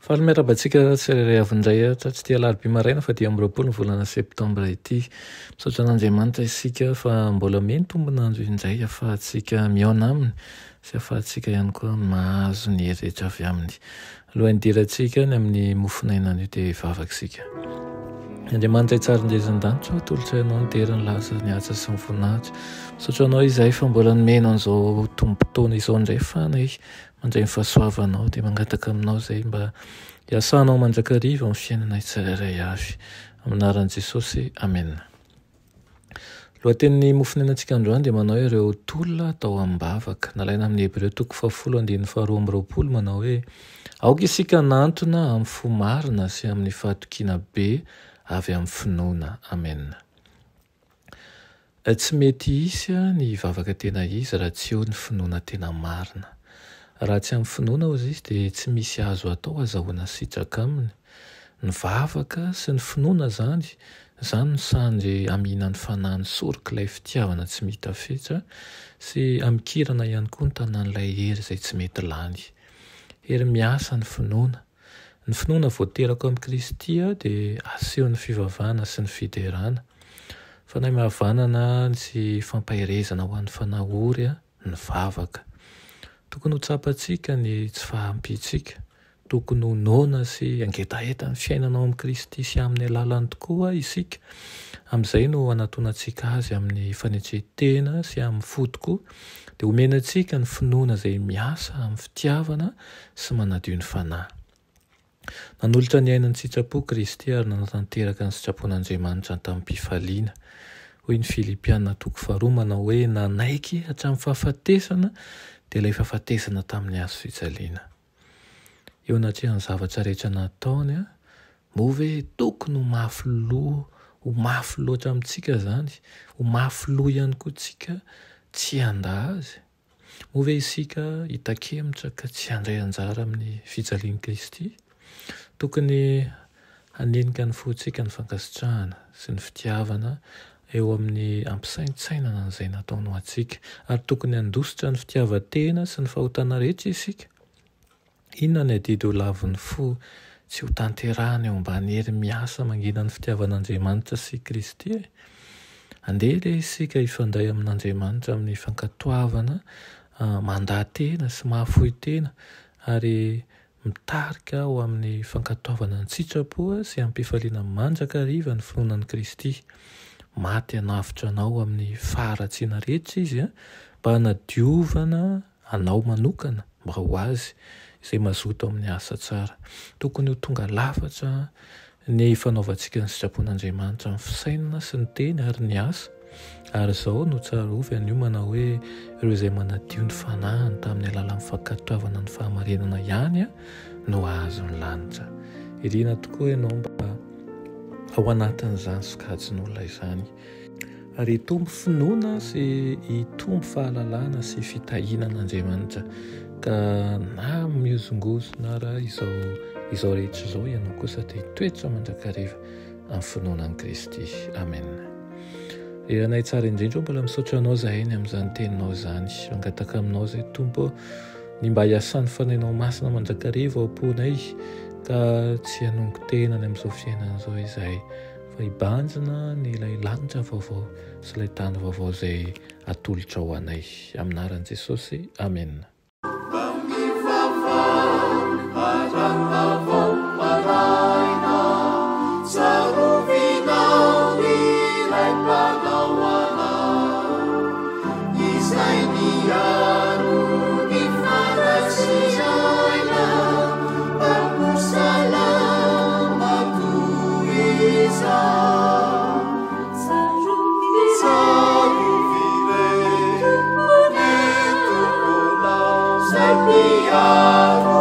Faly miarabantsika tsirairay avindray tsy tia alarobia maraina fa dia amby 20 volana septambra ity. Misaotra an'Andriamanitra isika fa mbola meny tombonandro indray ahafahantsika miaona aminy sy ahafahantsika ihany koa mahazo ny heretra avy aminy. Alohan'ny hidirantsika ny amin'ny mofonainana io dia vavaka isika. Andriamanitra itsarin-dezan-danitra tolotra ianao ny deriny lasa ny asa sy ny voninahitra. Misaotra anao izay fa mbola nomena an'izao tombo-potoana izao indray fanay mandray ny fahasoavanao dia mangataka aminao izay mba hiasanao mandrakariva amin'ny fiainana tsirairay avy. Amin'ny anaran'i Jesosy, amen. Lohatenin'ny mofonainantsika androany dia manao ireo tolona atao am-bavaka. Nalaina amin'ny Hebreo 10:12-20 manao hoe aoka isika nantona amin'ny fo marina sy amin'ny fahatokiana be avy amin'ny finoana. Amen. Tsy mety hisy ny vavaka tena izy raha tsy eo ny finoana tena marina. Raha tsy amin'ny finoana hozy izy dia tsy misy azo atao azahoana sitraka aminy. Ny vavaka sy ny finoana izany no sandry amina ny fanahy ny sorok'ilay fitiavana tsy mihita fetra sy amikirana ihany koa ny tanàn'ilay hery izay tsy mety lany. Hery miasa ny finoana. Ny finoana voaterako amin'ny Kristy dia aseho ny fivavahana sy ny fiderana. Fanahy mahavanana sy fampahirezana ho an'ny fanahory ny vavaka. Tokony ho tsapantsika ny tsy fahampiantsika. Tokony ho noana sy angetaeta ny fiainanao amin'ny Kristy sy amin'ny alalany tokoa isika. Amin'izay no anatoanantsika azy amin'ny fanetretena sy amin'ny fotoko dia omenantsika ny finoana izay miasa amin'ny fitiavana sy manadio ny fanahy. Nanolotra ny ainany sitrapo Kristy ary nanatanteraka ny sitrapon'Andriamanitra tamin'nympifaliana. Hoy ny Filipiana 4:2 manao hoe nanaiky hatramin'ny fahafatesana dia ilay fahafatesana tamin'ny hazo fijaliana. Eo anatrehan'ny zavatra rehetra nataony moa hoe tokony ho mafy loatra amintsika izany, ho mafy loha ihany koa tsika tsy handa azy. Moa hoe isika hitan-kemotra ka tsy handray anjara amin'ny fijalian'i Kristy. Tokony hanenika ny fontsika ny fankasitrahana sy ny fitiavana eo amin'ny ampisaintsainana izay nataonao antsika ary tokony handositra ny fitiavan-tena sy ny fahotana rehetra isika. Inona ny adidy ho lavin'ny fo tsy ho tanterahana eo ambany hery miasa mangina ny fitiavan'Andriamanitra sy Kristy. Andeha isika hifandray amin'Andriamanitra amin'ny fankatoavana mandahan-tena sy mahafohy tena ary mitarika ao amin'ny fankatoavana ny sitrapo sy ampifaliana mandrakariva ny finoanan'i Kristy. Maty hanavitra anao amin'ny faharatsiana rehetra izy mba hanadiovana anao manokana mba ho azy izay mazoto amin'ny asa tsara. Tokony ho tonga lafatra ny fanaovantsika ny sitrapon'Andriamanitra amin'ny fisainana sy ny teny ary ny asa. Ary izao no tsarovy an'io manao hoe ireo izay manadio ny fanahiny tamin'ny alalan'ny fankatoavana ny fahamarinana ihany no ahazo ny lanitra. Irina tokoa ianao mba ao anatin'izany sokajin'olona izany. Ary hitombo finoana sy hitombo fahalalana sy fitahianan'Andriamanitra. Ka na miozongozona raha izao rehetra izao ianao kosa dia toetra mandrakariva amin'ny finoanan'i Kristy. Amen. Anay tsara indrindra mbola misaotra anao zahay ny amin'izany teninao izany. Mangataka aminao izay Tompo ny mba hiasan'ny fanainao masina mandrakariva ao am-ponay ka tsy hanongo tena ny amin'izao fiainana izao izahay fa hibanjina ny ilay lanitra vaovao sy ilay tany vaovao izay atolotra ho anay. Amin'ny anaran'i Jesosy, amen. Savior.